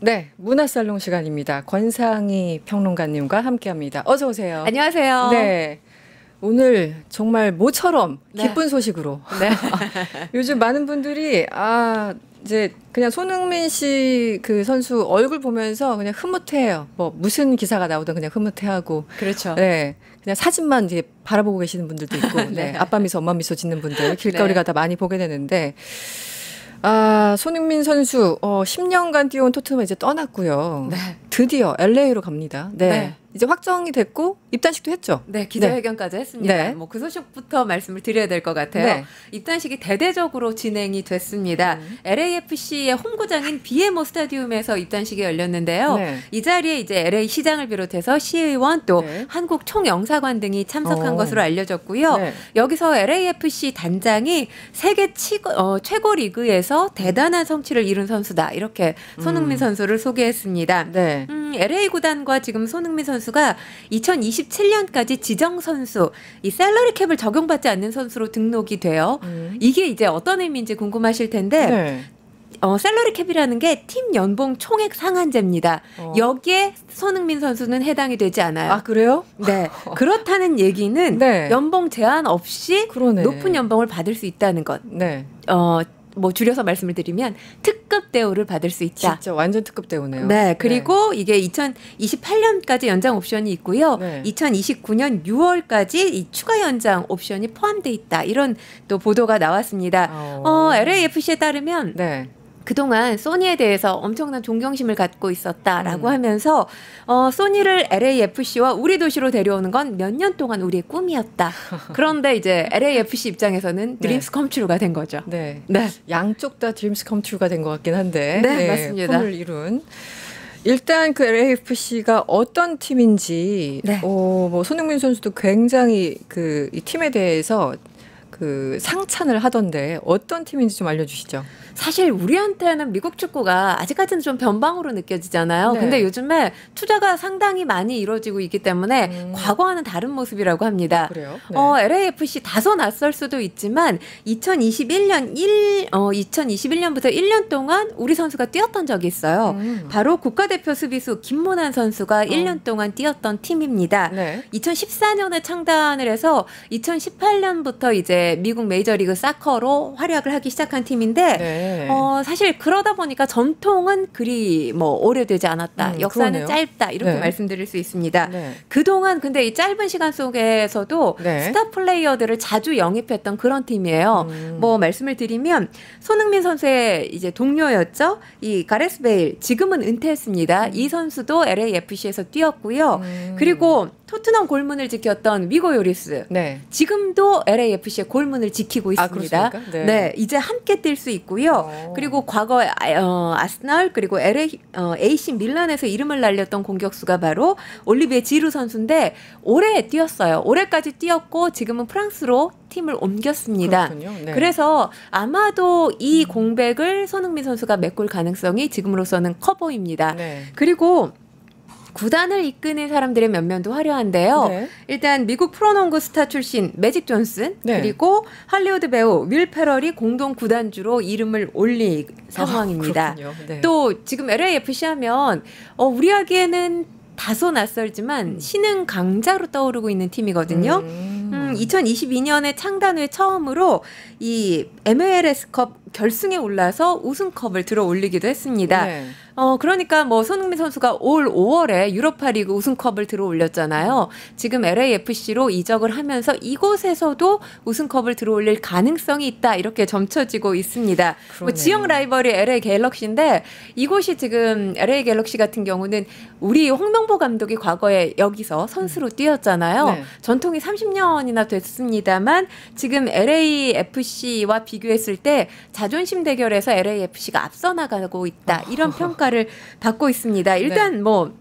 네, 문화살롱 시간입니다. 권상희 평론가님과 함께합니다. 어서 오세요. 안녕하세요. 네, 오늘 정말 모처럼 네. 기쁜 소식으로. 네. 요즘 많은 분들이 이제 그냥 손흥민 씨 그 선수 얼굴 보면서 그냥 흐뭇해해요. 뭐 무슨 기사가 나오든 그냥 흐뭇해하고. 그렇죠. 네, 그냥 사진만 이제 바라보고 계시는 분들도 있고, 네, 아빠 미소, 엄마 미소 짓는 분들 길거리 네. 가다 많이 보게 되는데. 손흥민 선수 10년간 뛰어온 토트넘을 이제 떠났고요. 네. 드디어 LA로 갑니다. 네. 네. 이제 확정이 됐고 입단식도 했죠. 네, 기자회견까지 했습니다. 네. 뭐 그 소식부터 말씀을 드려야 될 것 같아요. 네. 입단식이 대대적으로 진행이 됐습니다. LAFC의 홈구장인 BMO 스타디움에서 입단식이 열렸는데요. 네. 이 자리에 이제 LA 시장을 비롯해서 시의원 또 네. 한국 총영사관 등이 참석한 것으로 알려졌고요. 네. 여기서 LAFC 단장이 세계 최고 리그에서 대단한 성취를 이룬 선수다. 이렇게 손흥민 선수를 소개했습니다. 네. LA 구단과 지금 손흥민 선수가 2027년까지 지정 선수, 이 셀러리 캡을 적용받지 않는 선수로 등록이 돼요. 이게 이제 어떤 의미인지 궁금하실 텐데 네. 셀러리 캡이라는 게 팀 연봉 총액 상한제입니다. 여기에 손흥민 선수는 해당이 되지 않아요. 아, 그래요? 네. 그렇다는 얘기는 네. 연봉 제한 없이 그러네. 높은 연봉을 받을 수 있다는 것. 네. 뭐 줄여서 말씀을 드리면 특급 대우를 받을 수 있다. 진짜 완전 특급 대우네요. 네, 그리고 이게 2028년까지 연장 옵션이 있고요. 네. 2029년 6월까지 이 추가 연장 옵션이 포함돼 있다. 이런 또 보도가 나왔습니다. LAFC에 따르면 네. 그동안 소니에 대해서 엄청난 존경심을 갖고 있었다라고 하면서 소니를 LAFC와 우리 도시로 데려오는 건 몇 년 동안 우리의 꿈이었다. 그런데 이제 LAFC 입장에서는 드림스 컴트루가 된 거죠. 네. 네. 양쪽 다 드림스 컴트루가 된 것 같긴 한데. 네, 맞습니다. 꿈을 이룬. 일단 그 LAFC가 어떤 팀인지, 네. 뭐 손흥민 선수도 굉장히 이 팀에 대해서 그 상찬을 하던데 어떤 팀인지 좀 알려주시죠. 사실 우리한테는 미국 축구가 아직까지는 좀 변방으로 느껴지잖아요. 네. 근데 요즘에 투자가 상당히 많이 이루어지고 있기 때문에 과거와는 다른 모습이라고 합니다. 그래요? 네. LAFC 다소 낯설 수도 있지만 2021년부터 1년 동안 우리 선수가 뛰었던 적이 있어요. 바로 국가대표 수비수 김문환 선수가 1년 동안 뛰었던 팀입니다. 네. 2014년에 창단을 해서 2018년부터 이제 미국 메이저리그 사커로 활약을 하기 시작한 팀인데 네. 사실 그러다 보니까 전통은 그리 뭐 오래되지 않았다. 역사는 그러네요. 짧다. 이렇게 네. 말씀드릴 수 있습니다. 네. 그동안 근데 이 짧은 시간 속에서도 네. 스타 플레이어들을 자주 영입했던 그런 팀이에요. 뭐 말씀을 드리면 손흥민 선수의 이제 동료였죠. 이 가레스 베일 지금은 은퇴했습니다. 이 선수도 LAFC에서 뛰었고요. 그리고 토트넘 골문을 지켰던 위고 요리스. 네. 지금도 LAFC의 골문을 지키고 있습니다. 그렇습니까? 네. 네. 이제 함께 뛸 수 있고요. 그리고 과거에 아스널 그리고 AC 밀란에서 이름을 날렸던 공격수가 바로 올리비에 지루 선수인데 올해 뛰었어요. 올해까지 뛰었고 지금은 프랑스로 팀을 옮겼습니다. 그렇군요. 네. 그래서 아마도 이 공백을 손흥민 선수가 메꿀 가능성이 지금으로서는 커 보입니다. 네. 그리고 구단을 이끄는 사람들의 면면도 화려한데요. 네. 일단 미국 프로농구 스타 출신 매직 존슨 네. 그리고 할리우드 배우 윌 페럴이 공동 구단주로 이름을 올린 상황입니다. 그렇군요. 네. 또 지금 LAFC 하면 우리에게는 다소 낯설지만 신흥 강자로 떠오르고 있는 팀이거든요. 2022년에 창단 후에 처음으로 이 MLS컵 결승에 올라서 우승컵을 들어 올리기도 했습니다. 네. 그러니까 뭐 손흥민 선수가 올 5월에 유로파리그 우승컵을 들어 올렸잖아요. 지금 LAFC로 이적을 하면서 이곳에서도 우승컵을 들어 올릴 가능성이 있다. 이렇게 점쳐지고 있습니다. 뭐 지역 라이벌이 LA 갤럭시인데 이곳이 지금 LA 갤럭시 같은 경우는 우리 홍명보 감독이 과거에 여기서 선수로 뛰었잖아요. 네. 전통이 30년이나 됐습니다만 지금 LAFC와 비교했을 때 자존심 대결에서 LAFC가 앞서 나가고 있다. 이런 평가를 받고 있습니다. 일단 뭐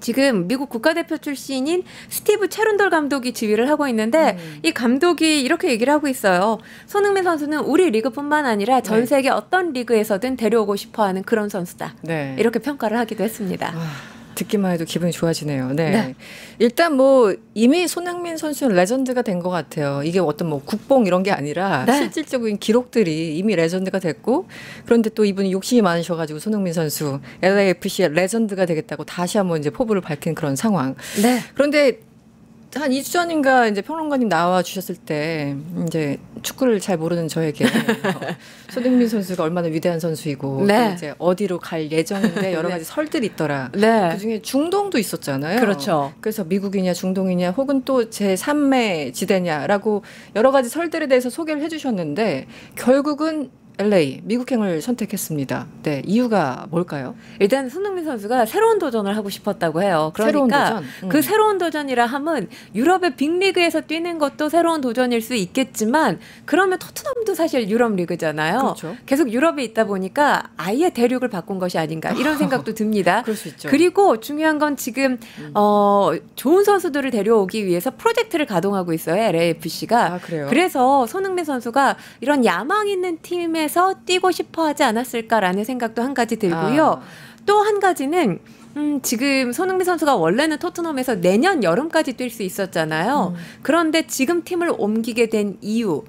지금 미국 국가대표 출신인 스티브 체룬돌 감독이 지휘를 하고 있는데 이 감독이 이렇게 얘기를 하고 있어요. 손흥민 선수는 우리 리그뿐만 아니라 전 세계 어떤 리그에서든 데려오고 싶어하는 그런 선수다. 네. 이렇게 평가를 하기도 했습니다. 듣기만 해도 기분이 좋아지네요. 네. 네. 일단 뭐 이미 손흥민 선수는 레전드가 된 것 같아요. 이게 어떤 뭐 국뽕 이런 게 아니라 네. 실질적인 기록들이 이미 레전드가 됐고, 그런데 또 이분이 욕심이 많으셔가지고 손흥민 선수 LAFC의 레전드가 되겠다고 다시 한번 이제 포부를 밝힌 그런 상황. 네. 그런데 한 2주 전인가 이제 평론가님 나와 주셨을 때 이제 축구를 잘 모르는 저에게 손흥민 선수가 얼마나 위대한 선수이고 네. 또 이제 어디로 갈 예정인데 여러 가지 설들이 있더라. 네. 그중에 중동도 있었잖아요. 그렇죠. 그래서 미국이냐 중동이냐 혹은 또 제3의 지대냐라고 여러 가지 설들에 대해서 소개를 해주셨는데 결국은 LA 미국행을 선택했습니다. 네, 이유가 뭘까요? 일단 손흥민 선수가 새로운 도전을 하고 싶었다고 해요. 새로운 그러니까 도전? 그 새로운 도전이라 함은 유럽의 빅리그에서 뛰는 것도 새로운 도전일 수 있겠지만 그러면 토트넘도 사실 유럽 리그잖아요. 그렇죠. 계속 유럽에 있다 보니까 아예 대륙을 바꾼 것이 아닌가 이런 생각도 듭니다. 그럴 수 있죠. 그리고 중요한 건 지금 좋은 선수들을 데려오기 위해서 프로젝트를 가동하고 있어요. LAFC가. 아, 그래요? 그래서 손흥민 선수가 이런 야망 있는 팀에서 뛰고 싶어 하지 않았을까라는 생각도 한 가지 들고요. 또 한 가지는 지금 손흥민 선수가 원래는 토트넘에서 내년 여름까지 뛸 수 있었잖아요. 그런데 지금 팀을 옮기게 된 이유.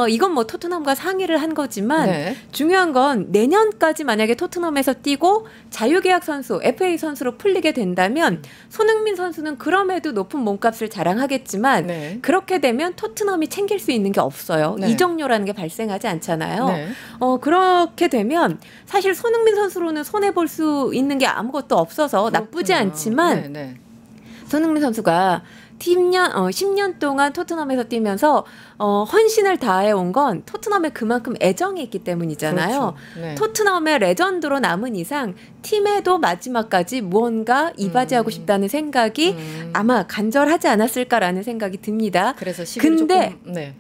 이건 뭐 토트넘과 상의를 한 거지만 네. 중요한 건 내년까지 만약에 토트넘에서 뛰고 자유계약 선수, FA 선수로 풀리게 된다면 손흥민 선수는 그럼에도 높은 몸값을 자랑하겠지만 네. 그렇게 되면 토트넘이 챙길 수 있는 게 없어요. 네. 이적료라는 게 발생하지 않잖아요. 네. 그렇게 되면 사실 손흥민 선수로는 손해볼 수 있는 게 아무것도 없어서 나쁘지 그렇구나. 않지만 네, 네. 손흥민 선수가 10년 동안 토트넘에서 뛰면서 헌신을 다해 온 건 토트넘에 그만큼 애정이 있기 때문이잖아요. 그렇죠. 네. 토트넘의 레전드로 남은 이상 팀에도 마지막까지 무언가 이바지하고 싶다는 생각이 아마 간절하지 않았을까라는 생각이 듭니다. 그래서 시기를 근데 조금 네.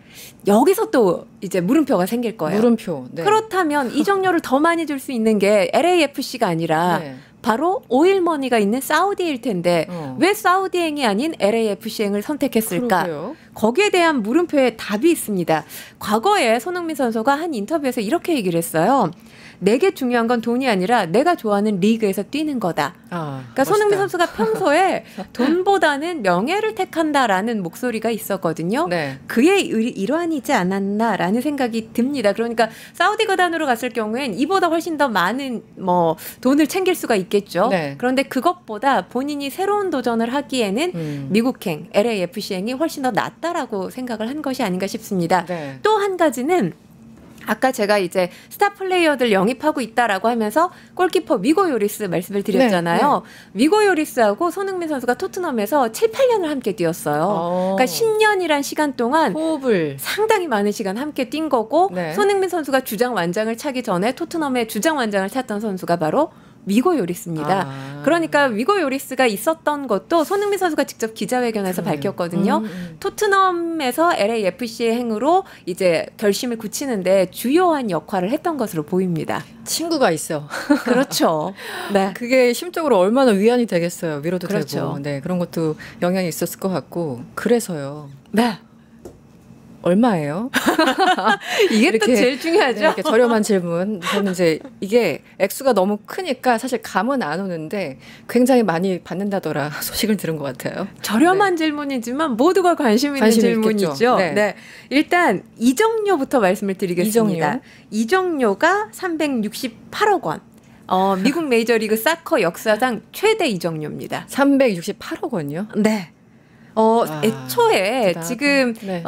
여기서 또 이제 물음표가 생길 거예요. 물음표. 네. 그렇다면 이적료를 더 많이 줄 수 있는 게 LAFC가 아니라 네. 바로 오일머니가 있는 사우디일 텐데 왜 사우디행이 아닌 LAFC행을 선택했을까? 그러게요. 거기에 대한 물음표에 답이 있습니다. 과거에 손흥민 선수가 한 인터뷰에서 이렇게 얘기를 했어요. 내게 중요한 건 돈이 아니라 내가 좋아하는 리그에서 뛰는 거다. 그러니까 멋있다. 손흥민 선수가 평소에 돈보다는 명예를 택한다라는 목소리가 있었거든요. 네. 그의 일환이지 않았나라는 생각이 듭니다. 그러니까 사우디 구단으로 갔을 경우엔 이보다 훨씬 더 많은 뭐 돈을 챙길 수가 있겠죠. 네. 그런데 그것보다 본인이 새로운 도전을 하기에는 미국행, LAFC행이 훨씬 더 낫다라고 생각을 한 것이 아닌가 싶습니다. 네. 또 한 가지는 아까 제가 이제 스타 플레이어들 영입하고 있다라고 하면서 골키퍼 위고 요리스 말씀을 드렸잖아요. 위고 요리스하고 손흥민 선수가 토트넘에서 7, 8년을 함께 뛰었어요. 그러니까 10년이란 시간 동안 호흡을 상당히 많은 시간 함께 뛴 거고 네. 손흥민 선수가 주장 완장을 차기 전에 토트넘의 주장 완장을 찼던 선수가 바로 위고 요리스입니다. 그러니까 위고 요리스가 있었던 것도 손흥민 선수가 직접 기자회견에서 밝혔거든요. 토트넘에서 LAFC의 행으로 이제 결심을 굳히는데 주요한 역할을 했던 것으로 보입니다. 친구가 있어. 그렇죠. 네. 그게 심적으로 얼마나 위안이 되겠어요. 위로도 그렇죠. 되고. 네, 그런 것도 영향이 있었을 것 같고. 그래서요. 네. 얼마예요? 이게 또 이렇게, 제일 중요하죠. 네, 이렇게 저렴한 질문. 저는 이제 이게 액수가 너무 크니까 사실 감은 안 오는데 굉장히 많이 받는다더라 소식을 들은 것 같아요. 저렴한 질문이지만 모두가 관심 있는 질문이죠. 있겠죠. 네. 네. 일단 이적료부터 말씀을 드리겠습니다. 이적료가 368억 원. 미국 메이저리그 사커 역사상 최대 이적료입니다. 368억 원이요? 네. 애초에 대단하다. 지금 네.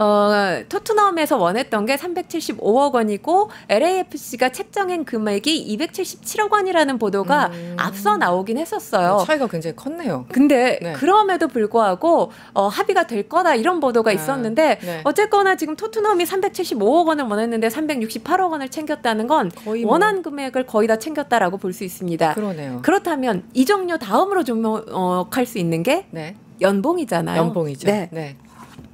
토트넘에서 원했던 게 375억 원이고 LAFC가 책정한 금액이 277억 원이라는 보도가 앞서 나오긴 했었어요. 차이가 굉장히 컸네요. 근데 네. 그럼에도 불구하고 합의가 될 거다 이런 보도가 있었는데 네. 어쨌거나 지금 토트넘이 375억 원을 원했는데 368억 원을 챙겼다는 건 거의 뭐. 원한 금액을 거의 다 챙겼다라고 볼 수 있습니다. 그러네요. 그렇다면 이적료 다음으로 주목할 수 있는 게 네. 연봉이잖아요. 연봉이죠. 네. 네.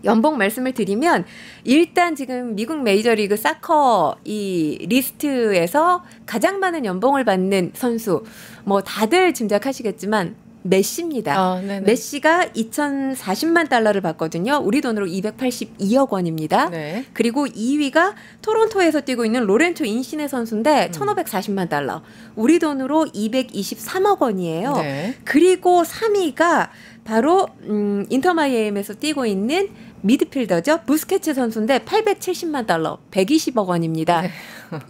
연봉 말씀을 드리면 일단 지금 미국 메이저리그 사커 이 리스트에서 가장 많은 연봉을 받는 선수 뭐 다들 짐작하시겠지만 메시입니다. 메시가 2,040만 달러를 받거든요. 우리 돈으로 282억 원입니다. 네. 그리고 2위가 토론토에서 뛰고 있는 로렌토 인시네 선수인데 1,540만 달러. 우리 돈으로 223억 원이에요. 네. 그리고 3위가 바로 인터 마이애미에서 뛰고 있는 미드필더죠. 부스케츠 선수인데 870만 달러, 120억 원입니다. 네.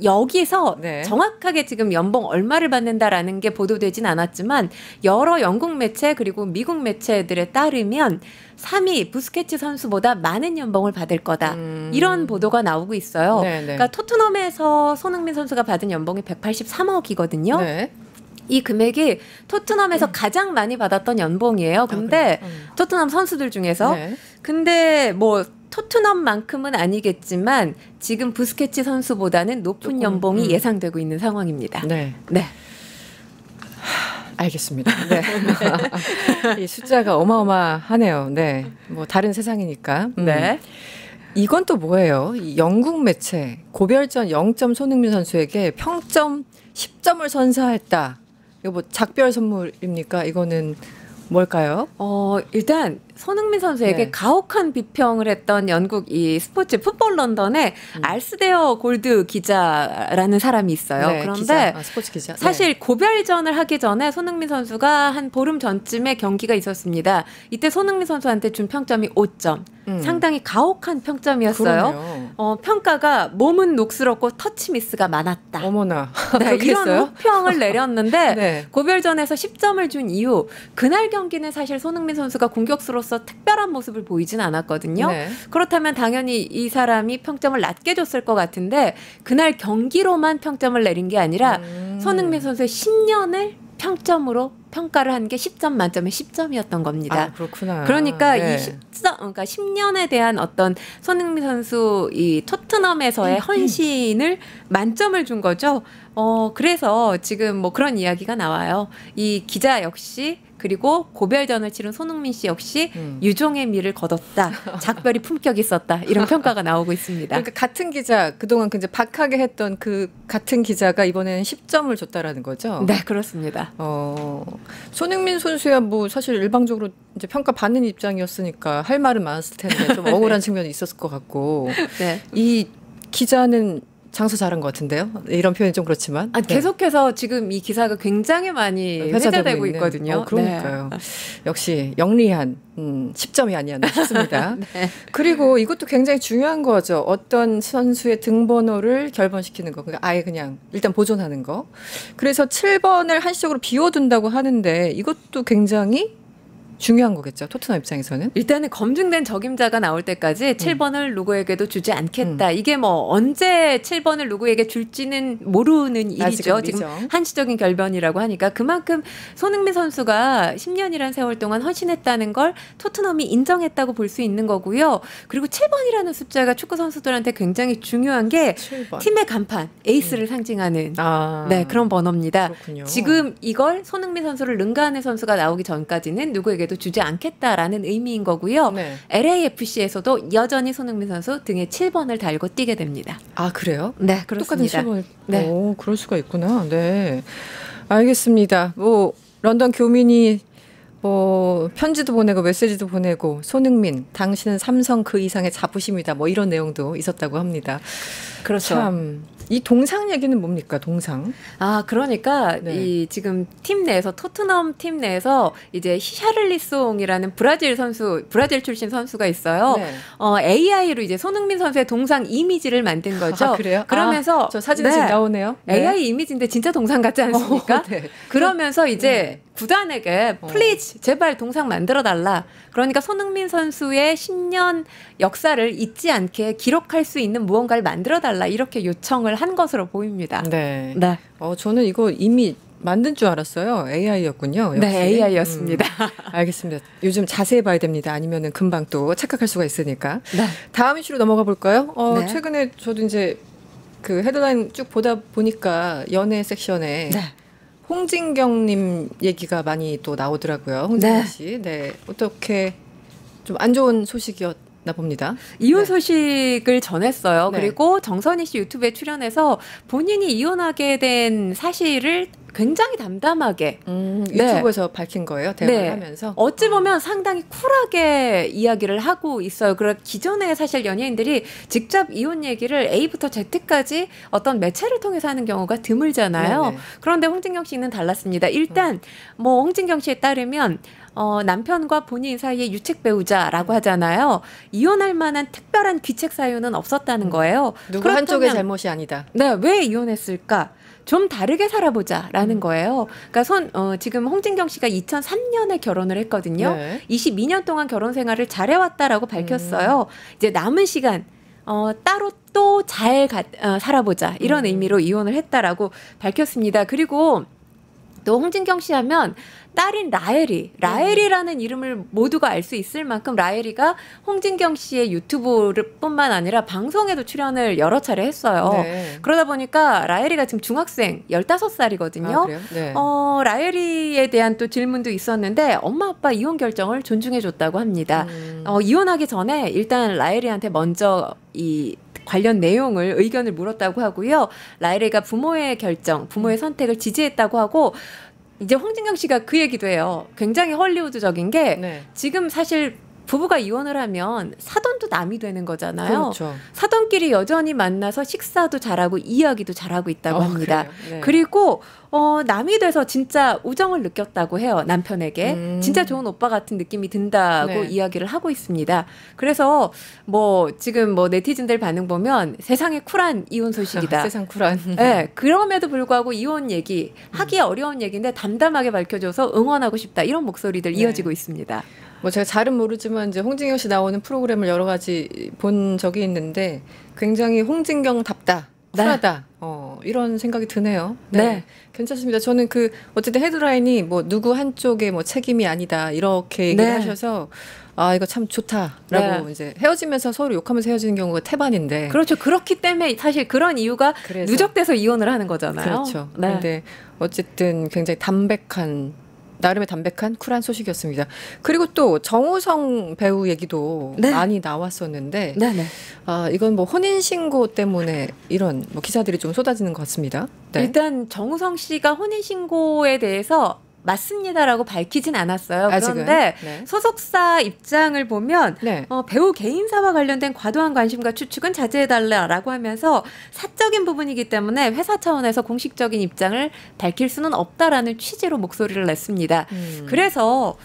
여기서 네. 정확하게 지금 연봉 얼마를 받는다라는 게 보도되진 않았지만 여러 영국 매체 그리고 미국 매체들에 따르면 3위 부스케츠 선수보다 많은 연봉을 받을 거다. 이런 보도가 나오고 있어요. 그러니까 토트넘에서 손흥민 선수가 받은 연봉이 183억이거든요. 네. 이 금액이 토트넘에서 가장 많이 받았던 연봉이에요. 근데 토트넘 선수들 중에서 근데 뭐 토트넘만큼은 아니겠지만 지금 부스케츠 선수보다는 높은 연봉이 예상되고 있는 상황입니다. 네. 네. 알겠습니다. 네. 이 숫자가 어마어마하네요. 네. 뭐 다른 세상이니까. 네. 이건 또 뭐예요? 이 영국 매체 고별전 0점 손흥민 선수에게 평점 10점을 선사했다. 이거 뭐 작별 선물입니까? 이거는 뭘까요? 일단 손흥민 선수에게 네. 가혹한 비평을 했던 영국 이 스포츠 풋볼 런던에 알스데어 골드 기자라는 사람이 있어요. 네, 그런데 기자. 스포츠 기자. 사실 네. 고별전을 하기 전에 손흥민 선수가 한 보름 전쯤에 경기가 있었습니다. 이때 손흥민 선수한테 준 평점이 5점. 상당히 가혹한 평점이었어요. 평가가 몸은 녹슬었고 터치 미스가 많았다. 어머나. 네, 이런 호평을 내렸는데 네. 고별전에서 10점을 준 이후 그날 경기는 사실 손흥민 선수가 공격수로서 특별한 모습을 보이진 않았거든요. 네. 그렇다면 당연히 이 사람이 평점을 낮게 줬을 것 같은데 그날 경기로만 평점을 내린 게 아니라 손흥민 선수의 10년을 평점으로 평가를 한 게 10점 만점에 10점이었던 겁니다. 아, 그렇구나. 그러니까 네. 이 10점, 그러니까 10년에 대한 어떤 손흥민 선수 이 토트넘에서의 헌신을 만점을 준 거죠. 그래서 지금 뭐 그런 이야기가 나와요. 이 기자 역시 그리고 고별전을 치른 손흥민 씨 역시 유종의 미를 거뒀다. 작별이 품격 있었다. 이런 평가가 나오고 있습니다. 그러니까 같은 기자, 그동안 이제 박하게 했던 그 같은 기자가 이번에는 10점을 줬다라는 거죠? 네, 그렇습니다. 손흥민 선수야 뭐 사실 일방적으로 이제 평가받는 입장이었으니까 할 말은 많았을 텐데 좀 억울한 측면이 있었을 것 같고. 네. 이 기자는 장사 잘한 것 같은데요. 이런 표현이 좀 그렇지만. 계속해서 지금 이 기사가 굉장히 많이 회자되고 있거든요. 그러니까요. 네. 역시 영리한 10점이 아니었나 싶습니다. 네. 그리고 이것도 굉장히 중요한 거죠. 어떤 선수의 등번호를 결번시키는 거. 그러니까 아예 그냥 일단 보존하는 거. 그래서 7번을 한시적으로 비워둔다고 하는데 이것도 굉장히 중요한 거겠죠. 토트넘 입장에서는. 일단은 검증된 적임자가 나올 때까지 7번을 누구에게도 주지 않겠다. 이게 뭐 언제 7번을 누구에게 줄지는 모르는 일이죠. 지금 한시적인 결변이라고 하니까 그만큼 손흥민 선수가 10년이라는 세월 동안 헌신했다는 걸 토트넘이 인정했다고 볼 수 있는 거고요. 그리고 7번이라는 숫자가 축구 선수들한테 굉장히 중요한 게 7번. 팀의 간판, 에이스를 상징하는 네, 그런 번호입니다. 그렇군요. 지금 이걸 손흥민 선수를 능가하는 선수가 나오기 전까지는 누구에게도 주지 않겠다라는 의미인 거고요. 네. LAFC에서도 여전히 손흥민 선수 등에 7번을 달고 뛰게 됩니다. 아, 그래요? 네, 그렇습니다. 똑같은 7번을. 네. 오, 그럴 수가 있구나. 네. 알겠습니다. 뭐 런던 교민이 뭐 편지도 보내고 메시지도 보내고 손흥민 당신은 삼성 그 이상의 자부심이다. 뭐 이런 내용도 있었다고 합니다. 그렇죠. 참. 이 동상 얘기는 뭡니까? 동상? 그러니까 네. 이 지금 팀 내에서 토트넘 팀 내에서 이제 히샤를리송이라는 브라질 출신 선수가 있어요. 네. AI로 이제 손흥민 선수의 동상 이미지를 만든 거죠. 그래요? 그러면서 저 사진에 지금 나오네요. 네. AI 이미지인데 진짜 동상 같지 않습니까? 네. 그러면서 이제 구단에게 플리즈 제발 동상 만들어 달라. 그러니까 손흥민 선수의 10년 역사를 잊지 않게 기록할 수 있는 무언가를 만들어 달라 이렇게 요청을 한 것으로 보입니다. 네. 네. 저는 이거 이미 만든 줄 알았어요. AI였군요. 역시. 네, AI였습니다. 알겠습니다. 요즘 자세히 봐야 됩니다. 아니면은 금방 또 착각할 수가 있으니까. 네. 다음 이슈로 넘어가 볼까요? 네. 최근에 저도 이제 그 헤드라인 쭉 보다 보니까 연예 섹션에 네. 홍진경님 얘기가 많이 또 나오더라고요. 홍진경 씨. 네. 어떻게 좀 안 좋은 소식이었나 봅니다. 이혼 네. 소식을 전했어요. 네. 그리고 정선희 씨 유튜브에 출연해서 본인이 이혼하게 된 사실을 굉장히 담담하게 유튜브에서 밝힌 거예요? 대화를 하면서? 어찌 보면 상당히 쿨하게 이야기를 하고 있어요. 그런 기존에 사실 연예인들이 직접 이혼 얘기를 A부터 Z까지 어떤 매체를 통해서 하는 경우가 드물잖아요. 네네. 그런데 홍진경 씨는 달랐습니다. 일단 뭐 홍진경 씨에 따르면 남편과 본인 사이에 유책 배우자라고 하잖아요. 이혼할 만한 특별한 귀책 사유는 없었다는 거예요. 누구 한쪽의 잘못이 아니다. 네, 왜 이혼했을까? 좀 다르게 살아보자라는 거예요. 그러니까 지금 홍진경 씨가 2003년에 결혼을 했거든요. 네. 22년 동안 결혼 생활을 잘해왔다라고 밝혔어요. 이제 남은 시간 따로 또 잘 살아보자 이런 의미로 이혼을 했다라고 밝혔습니다. 그리고 또 홍진경 씨 하면 딸인 라엘이라는 이름을 모두가 알 수 있을 만큼 라엘이가 홍진경 씨의 유튜브뿐만 아니라 방송에도 출연을 여러 차례 했어요. 네. 그러다 보니까 라엘이가 지금 중학생 15살이거든요. 아, 그래요? 네. 라엘이에 대한 또 질문도 있었는데 엄마 아빠 이혼 결정을 존중해 줬다고 합니다. 이혼하기 전에 일단 라엘이한테 먼저 관련 내용을 의견을 물었다고 하고요. 라엘이가 부모의 결정, 부모의 선택을 지지했다고 하고 이제 홍진경 씨가 그 얘기도 해요. 굉장히 헐리우드적인 게 지금 사실 부부가 이혼을 하면 사돈도 남이 되는 거잖아요. 그렇죠. 사돈끼리 여전히 만나서 식사도 잘하고 이야기도 잘하고 있다고 합니다. 네. 그리고 남이 돼서 진짜 우정을 느꼈다고 해요. 남편에게. 진짜 좋은 오빠 같은 느낌이 든다고 이야기를 하고 있습니다. 그래서 지금 네티즌들 반응 보면 세상에 쿨한 이혼 소식이다. 세상 쿨한. 네, 그럼에도 불구하고 이혼 얘기 하기 어려운 얘기인데 담담하게 밝혀줘서 응원하고 싶다. 이런 목소리들 이어지고 있습니다. 제가 잘은 모르지만 이제 홍진경 씨 나오는 프로그램을 여러 가지 본 적이 있는데 굉장히 홍진경답다, 쿨하다, 이런 생각이 드네요. 네. 괜찮습니다. 저는 어쨌든 헤드라인이 누구 한쪽의 책임이 아니다 이렇게 얘기를 하셔서 이거 참 좋다라고 이제 헤어지면서 서로 욕하면서 헤어지는 경우가 태반인데. 그렇죠. 그렇기 때문에 사실 그런 이유가 누적돼서 이혼을 하는 거잖아요. 그렇죠. 그런데 어쨌든 굉장히 나름의 담백한 쿨한 소식이었습니다. 그리고 또 정우성 배우 얘기도 많이 나왔었는데 이건 혼인신고 때문에 이런 기사들이 좀 쏟아지는 것 같습니다. 네. 일단 정우성 씨가 혼인신고에 대해서 맞습니다라고 밝히진 않았어요. 그런데 소속사 입장을 보면 배우 개인사와 관련된 과도한 관심과 추측은 자제해달라라고 하면서 사적인 부분이기 때문에 회사 차원에서 공식적인 입장을 밝힐 수는 없다라는 취지로 목소리를 냈습니다. 그래서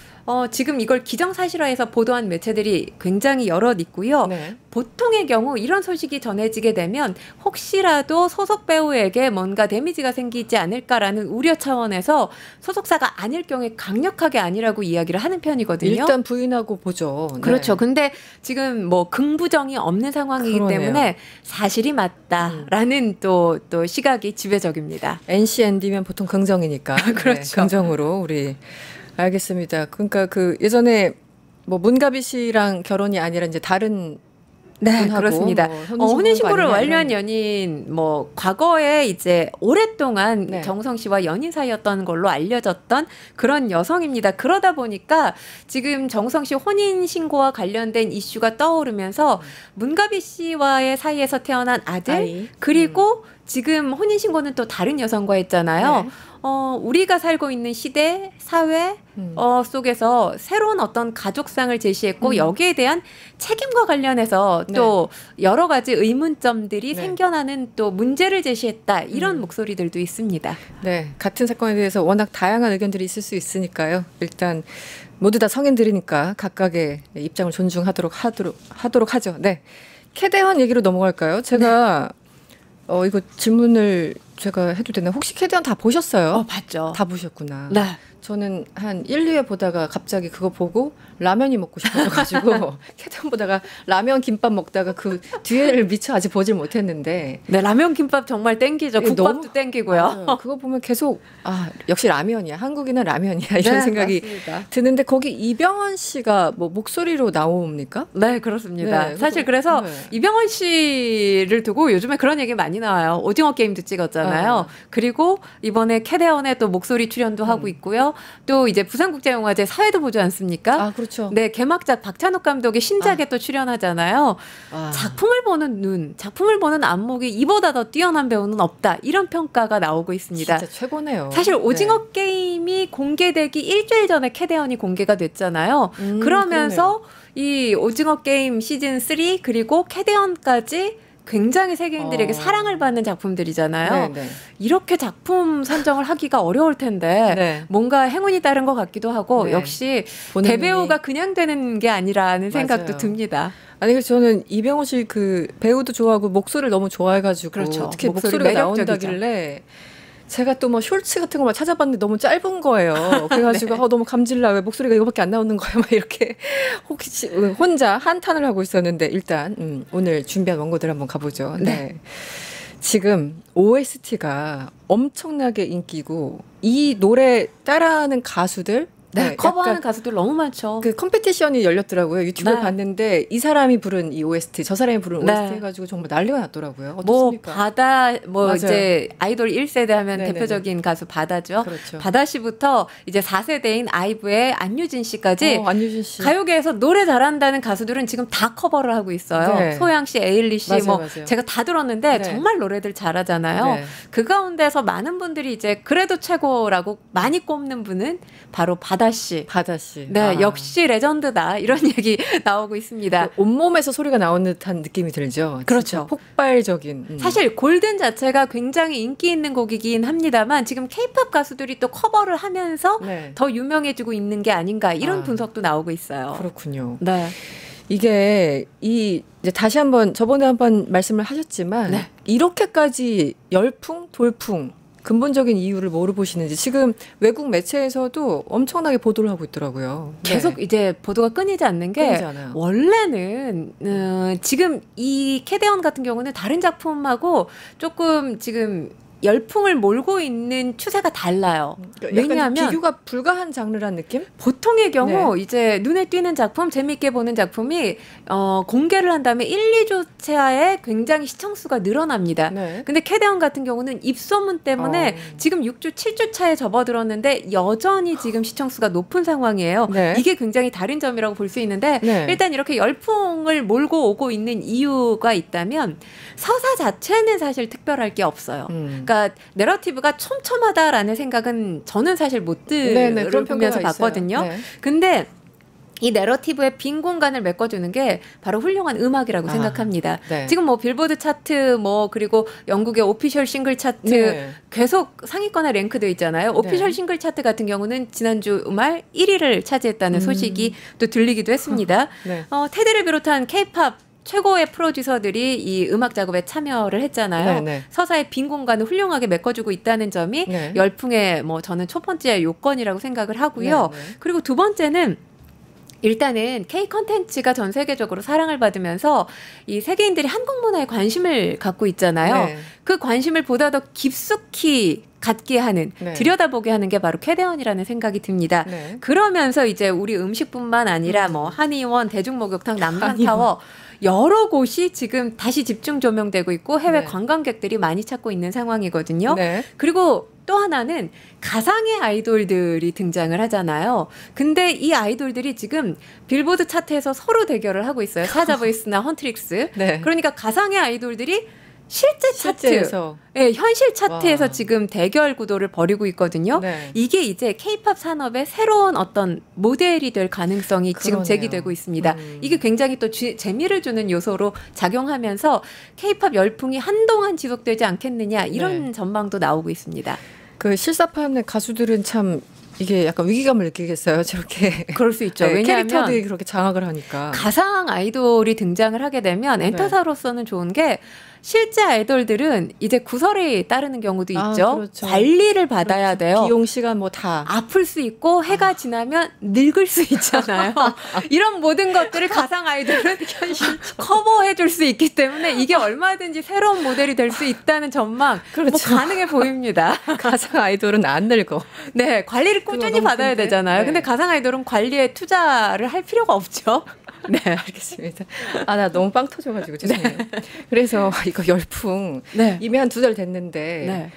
지금 이걸 기정사실화해서 보도한 매체들이 굉장히 여럿 있고요. 보통의 경우 이런 소식이 전해지게 되면 혹시라도 소속 배우에게 뭔가 데미지가 생기지 않을까라는 우려 차원에서 소속사가 아닐 경우에 강력하게 아니라고 이야기를 하는 편이거든요. 일단 부인하고 보죠. 그렇죠. 근데 지금 긍부정이 없는 상황이기 때문에 사실이 맞다라는 또 시각이 지배적입니다. NCND면 보통 긍정이니까. 그렇죠. 긍정으로 우리 알겠습니다. 그러니까 예전에 문가비 씨랑 결혼이 아니라 이제 다른 그렇습니다. 혼인신고를 완료한 연인 과거에 이제 오랫동안 정우성 씨와 연인 사이였던 걸로 알려졌던 그런 여성입니다. 그러다 보니까 지금 정우성 씨 혼인신고와 관련된 이슈가 떠오르면서 문가비 씨와의 사이에서 태어난 아들 그리고 지금 혼인신고는 또 다른 여성과 했잖아요. 우리가 살고 있는 시대, 사회 속에서 새로운 어떤 가족상을 제시했고 여기에 대한 책임과 관련해서 또 여러 가지 의문점들이 생겨나는 또 문제를 제시했다. 이런 목소리들도 있습니다. 네, 같은 사건에 대해서 워낙 다양한 의견들이 있을 수 있으니까요. 일단 모두 다 성인들이니까 각각의 입장을 존중하도록 하죠. 네, 캐대헌 얘기로 넘어갈까요? 제가 이거 질문을 제가 해도 되나요? 혹시 캐대헌 다 보셨어요? 봤죠. 다 보셨구나. 네. 저는 한 1, 2회 보다가 갑자기 그거 보고 라면이 먹고 싶어져가지고 캐대헌 보다가 라면 김밥 먹다가 그 뒤에를 미처 아직 보질 못했는데. 네, 라면 김밥 정말 땡기죠. 국밥도 땡기고요. 그거 보면 계속 역시 라면이야. 한국인은 라면이야. 이런 생각이 맞습니다. 드는데 거기 이병헌 씨가 목소리로 나옵니까? 네, 그렇습니다. 사실 그래서 이병헌 씨를 두고 요즘에 그런 얘기 많이 나와요. 오징어 게임도 찍었잖아요. 그리고 이번에 캐대헌에 또 목소리 출연도 하고 있고요. 있고요. 또 이제 부산국제영화제 사회도 보지 않습니까? 아, 그렇죠. 네, 개막작 박찬욱 감독의 신작에 또 출연하잖아요. 작품을 보는 눈, 작품을 보는 안목이 이보다 더 뛰어난 배우는 없다. 이런 평가가 나오고 있습니다. 진짜 최고네요. 사실 오징어 게임이 공개되기 일주일 전에 캐대언이 공개가 됐잖아요. 그러면서 그러네요. 이 오징어 게임 시즌 3 그리고 캐대언까지 굉장히 세계인들에게 사랑을 받는 작품들이잖아요. 네네. 이렇게 작품 선정을 하기가 어려울 텐데 네. 뭔가 행운이 따른 것 같기도 하고 네. 역시 대배우가 그냥 되는 게 아니라는 생각도 맞아요. 듭니다. 아니 그래서 저는 이병헌 씨 그 배우도 좋아하고 목소리를 너무 좋아해가지고 그렇죠. 특히 목소리가 나온다길래 제가 또 뭐 숄츠 같은 거 막 찾아봤는데 너무 짧은 거예요. 그래가지고 네. 너무 감질나 왜 목소리가 이거밖에 안 나오는 거야 막 이렇게 혹시 혼자 한탄을 하고 있었는데 일단 오늘 준비한 원고들 한번 가보죠. 네. 네. 지금 OST가 엄청나게 인기고 이 노래 따라하는 가수들 네, 커버하는 가수들 너무 많죠. 그 컴피티션이 열렸더라고요. 유튜브에 네. 봤는데 이 사람이 부른 이 OST, 저 사람이 부른 네. OST 해가지고 정말 난리가 났더라고요. 어떻습니까? 뭐 바다, 뭐 맞아요. 이제 아이돌 1세대 하면 네네네. 대표적인 가수 바다죠. 그렇죠. 바다 씨부터 이제 4세대인 아이브의 안유진 씨까지 안유진 씨. 가요계에서 노래 잘한다는 가수들은 지금 다 커버를 하고 있어요. 네. 소양 씨, 에일리 씨, 맞아요. 제가 다 들었는데 네. 정말 노래들 잘하잖아요. 네. 그 가운데서 많은 분들이 이제 그래도 최고라고 많이 꼽는 분은 바로 바다 씨. 네, 역시 레전드다. 이런 얘기 나오고 있습니다. 그 온몸에서 소리가 나오는 듯한 느낌이 들죠. 그렇죠. 폭발적인. 사실 골든 자체가 굉장히 인기 있는 곡이긴 합니다만 지금 케이팝 가수들이 또 커버를 하면서 네. 더 유명해지고 있는 게 아닌가 이런 분석도 나오고 있어요. 그렇군요. 네. 이게 이제 다시 한번 저번에 한번 말씀을 하셨지만 네. 이렇게까지 열풍, 돌풍 근본적인 이유를 뭐로 보시는지 지금 외국 매체에서도 엄청나게 보도를 하고 있더라고요. 계속 네. 이제 보도가 끊이지 않는 게 원래는 지금 이 캐대언 같은 경우는 다른 작품하고 조금 지금 열풍을 몰고 있는 추세가 달라요. 왜냐하면 비교가 불가한 장르란 느낌? 보통의 경우 네. 이제 눈에 띄는 작품, 재미있게 보는 작품이 공개를 한 다음에 1, 2주차에 굉장히 시청수가 늘어납니다. 네. 근데 캐대언 같은 경우는 입소문 때문에 지금 6주, 7주 차에 접어들었는데 여전히 지금 시청수가 높은 상황이에요. 네. 이게 굉장히 다른 점이라고 볼 수 있는데 네. 일단 이렇게 열풍을 몰고 오고 있는 이유가 있다면 서사 자체는 사실 특별할 게 없어요. 그러니까 내러티브가 촘촘하다라는 생각은 저는 사실 못 들으면서 봤거든요. 네. 근데 이 내러티브의 빈 공간을 메꿔주는 게 바로 훌륭한 음악이라고 생각합니다. 네. 지금 뭐 빌보드 차트 뭐 그리고 영국의 오피셜 싱글 차트 네. 계속 상위권에 랭크되어 있잖아요. 오피셜 싱글 차트 같은 경우는 지난주 말 1위를 차지했다는 소식이 또 들리기도 했습니다. 네. 테드를 비롯한 K-팝 최고의 프로듀서들이 이 음악 작업에 참여를 했잖아요. 네네. 서사의 빈 공간을 훌륭하게 메꿔주고 있다는 점이 네. 열풍의 뭐 저는 첫 번째 요건이라고 생각을 하고요. 네네. 그리고 두 번째는 일단은 K 컨텐츠가 전 세계적으로 사랑을 받으면서 이 세계인들이 한국 문화에 관심을 갖고 있잖아요. 네. 그 관심을 보다 더 깊숙이 갖게 하는 네. 들여다보게 하는 게 바로 캐대언이라는 생각이 듭니다. 네. 그러면서 이제 우리 음식뿐만 아니라 뭐 한의원, 대중목욕탕, 남산타워 여러 곳이 지금 다시 집중 조명되고 있고 해외 네. 관광객들이 많이 찾고 있는 상황이거든요. 네. 그리고 또 하나는 가상의 아이돌들이 등장을 하잖아요. 근데 이 아이돌들이 지금 빌보드 차트에서 서로 대결을 하고 있어요. 사자보이스나 헌트릭스. 네. 그러니까 가상의 아이돌들이 실제 차트에서 네, 현실 차트에서 와. 지금 대결 구도를 벌이고 있거든요. 네. 이게 이제 K-팝 산업의 새로운 어떤 모델이 될 가능성이 그러네요. 지금 제기되고 있습니다. 이게 굉장히 또 재미를 주는 요소로 작용하면서 K-팝 열풍이 한동안 지속되지 않겠느냐 이런 네. 전망도 나오고 있습니다. 그 실사판의 가수들은 참 이게 약간 위기감을 느끼겠어요. 저렇게. 그럴 수 있죠. 네, 왜냐하면 캐릭터들이 그렇게 장악을 하니까. 가상 아이돌이 등장을 하게 되면 엔터사로서는 좋은 게 실제 아이돌들은 이제 구설이 따르는 경우도 있죠. 그렇죠. 관리를 받아야 그렇죠. 돼요. 비용 시간 뭐 다. 아플 수 있고 해가 지나면 늙을 수 있잖아요. 이런 모든 것들을 가상 아이돌은 커버해 줄 수 있기 때문에 이게 얼마든지 새로운 모델이 될 수 있다는 전망 그렇죠. 뭐 가능해 보입니다. 가상 아이돌은 안 늙어. 네, 관리를 꾸준히 받아야 되잖아요. 네. 근데 가상 아이돌은 관리에 투자를 할 필요가 없죠. 네, 알겠습니다. 나 너무 빵 터져가지고 죄송해요. 네. 그래서 이거 열풍 네. 이미 한 2달 됐는데 네.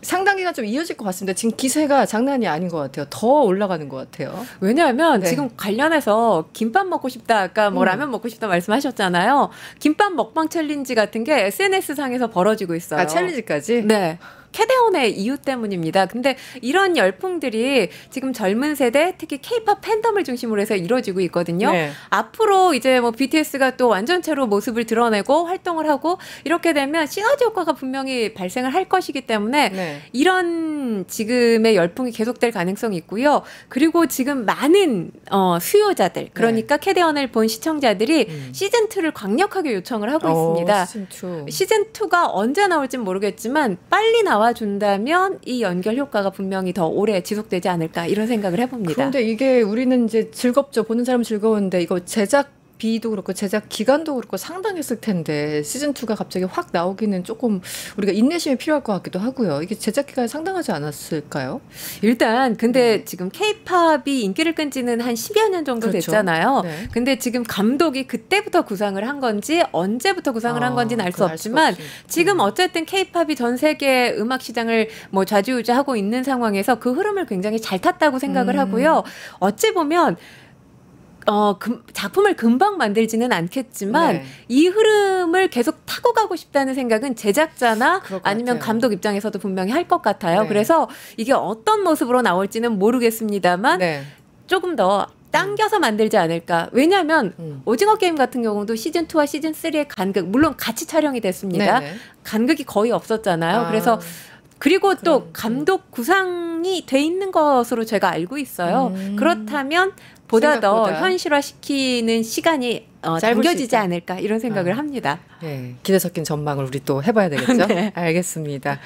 상당기간 좀 이어질 것 같습니다. 지금 기세가 장난이 아닌 것 같아요. 더 올라가는 것 같아요. 왜냐하면 네. 지금 관련해서 김밥 먹고 싶다, 아까 뭐 라면 먹고 싶다 말씀하셨잖아요. 김밥 먹방 챌린지 같은 게 SNS 상에서 벌어지고 있어요. 아, 챌린지까지? 네. 캐대원의 이유 때문입니다. 근데 이런 열풍들이 지금 젊은 세대, 특히 K-팝 팬덤을 중심으로 해서 이루어지고 있거든요. 네. 앞으로 이제 뭐 BTS가 또 완전체로 모습을 드러내고 활동을 하고 이렇게 되면 시너지 효과가 분명히 발생을 할 것이기 때문에 네. 이런 지금의 열풍이 계속될 가능성이 있고요. 그리고 지금 많은 수요자들, 그러니까 캐대원을 본 시청자들이 시즌2를 강력하게 요청을 하고 있습니다. 시즌2. 시즌2가 언제 나올진 모르겠지만 빨리 나와준다면 이 연결 효과가 분명히 더 오래 지속되지 않을까 이런 생각을 해봅니다. 그런데 이게 우리는 이제 즐겁죠. 보는 사람 즐거운데 이거 제작비도 그렇고 제작 기간도 그렇고 상당했을 텐데 시즌2가 갑자기 확 나오기는 조금 우리가 인내심이 필요할 것 같기도 하고요. 이게 제작 기간이 상당하지 않았을까요? 일단 근데 지금 K-팝이 인기를 끈 지는 한 10여 년 정도 그렇죠. 됐잖아요. 네. 근데 지금 감독이 그때부터 구상을 한 건지 언제부터 구상을 한 건지는 알 수 없지만 지금 어쨌든 K-팝이 전 세계 음악 시장을 뭐 좌지우지하고 있는 상황에서 그 흐름을 굉장히 잘 탔다고 생각을 하고요. 어찌 보면 작품을 금방 만들지는 않겠지만 네. 이 흐름을 계속 타고 가고 싶다는 생각은 제작자나 그럴 것 아니면 같아요. 감독 입장에서도 분명히 할 것 같아요. 네. 그래서 이게 어떤 모습으로 나올지는 모르겠습니다만 네. 조금 더 당겨서 만들지 않을까. 왜냐하면 오징어 게임 같은 경우도 시즌2와 시즌3의 간극, 물론 같이 촬영이 됐습니다. 네네. 간극이 거의 없었잖아요. 아. 그래서 그리고 또 감독 구상이 돼 있는 것으로 제가 알고 있어요. 그렇다면 보다 더 생각보다. 현실화시키는 시간이 짧을 수 당겨지지 있다. 않을까 이런 생각을 합니다. 네, 기대 섞인 전망을 우리 또 해봐야 되겠죠? 네. 알겠습니다.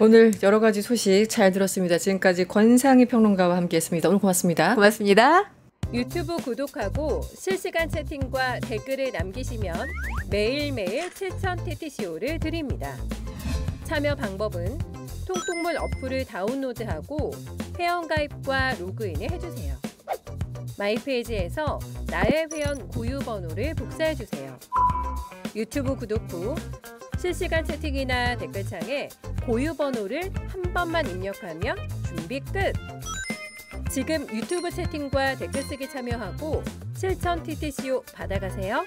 오늘 여러 가지 소식 잘 들었습니다. 지금까지 권상희 평론가와 함께했습니다. 오늘 고맙습니다. 고맙습니다. 유튜브 구독하고 실시간 채팅과 댓글을 남기시면 매일매일 7,000TTCO를 드립니다. 참여 방법은 통통물 어플을 다운로드하고 회원가입과 로그인을 해주세요. 마이페이지에서 나의 회원 고유 번호를 복사해주세요. 유튜브 구독 후 실시간 채팅이나 댓글창에 고유 번호를 한 번만 입력하면 준비 끝! 지금 유튜브 채팅과 댓글 쓰기 참여하고 7,000TTCO 받아가세요.